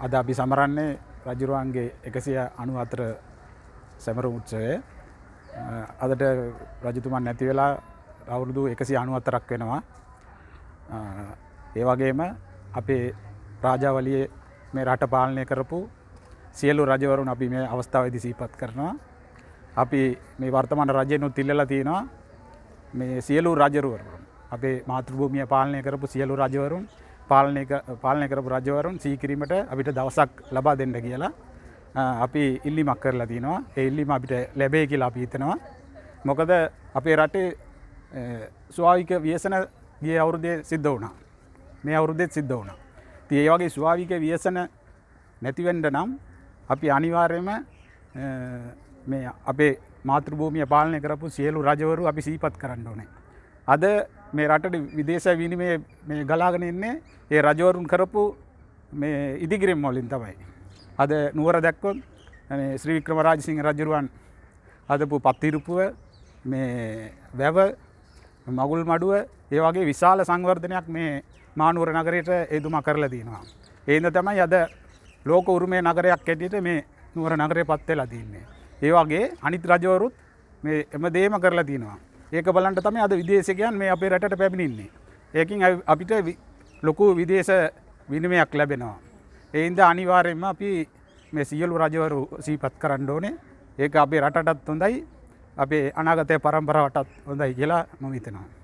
අද අපි සමරන්නේ රජුරුවන්ගේ 194 සැමරුම් උත්සවය. අදට රජතුමන් නැති වෙලා අවුරුදු 194ක් වෙනවා. ඒ වගේම අපේ රාජාවලියේ මේ රට පාලනය කරපු සියලු රජවරුන් අපි මේ අවස්ථාවේදී සිහිපත් කරනවා. අපි මේ වර්තමාන රජෙනුත් ඉල්ලලා තියෙනවා මේ සියලු රජවරුන් අපේ මාතෘභූමිය පාලනය කරපු සියලු රජවරුන් පාලනය කරපු රජවරුන් සිහි කිරීමට අපිට දවසක් ලබා දෙන්න කියලා අපි ඉල්ලීමක් කරලා තිනවා. ඒ ඉල්ලීම අපිට ලැබෙයි කියලා අපි හිතනවා. මොකද අපේ රටේ ස්වාභාවික ව්‍යසන ගිය අවුරුද්දේ සිද්ධ වුණා. මේ අවුරුද්දේත් සිද්ධ වුණා. ඉතින් ඒ වගේ ස්වාභාවික ව්‍යසන නැති වෙන්න නම් අපි අනිවාර්යයෙන්ම මේ අපේ මාතෘභූමිය පාලනය කරපු සියලු රජවරු අපි සිහිපත් කරන්න ඕනේ. අද මේ රටට විදේශ විනිමය මේ ගලාගෙන ඉන්නේ ඒ රජවරුන් කරපු මේ ඉදිකිරීම් වලින් තමයි. අද නුවර දැක්කොත් මේ ශ්‍රී වික්‍රම රාජසිංහ රජුරුවන් හදපු පත්තිරුපුව මේ වැව මගුල් මඩුව ඒ වගේ විශාල සංවර්ධනයක් මේ මානුවර නගරයට එතුමා කරලා තියෙනවා. ඒ හින්දා තමයි අද ලෝක උරුමයේ නගරයක් හැටියට මේ නුවර නගරය පත් වෙලා තින්නේ. ඒ වගේ අනිත් රජවරුත් මේ එම දේම කරලා තියෙනවා. ඒක බලන්න තමයි අද විදේශිකයන් මේ අපේ රටට පැමිණෙන්නේ. ඒකින් අපිට ලොකු විදේශ විනිමයක් ලැබෙනවා. ඒ හින්දා අනිවාර්යයෙන්ම අපි මේ සියලු රජවරු සිහිපත් කරන්න ඕනේ. ඒක අපේ රටටත් හොඳයි. අපේ අනාගත පරම්පරාවටත් හොඳයි කියලා මම හිතනවා.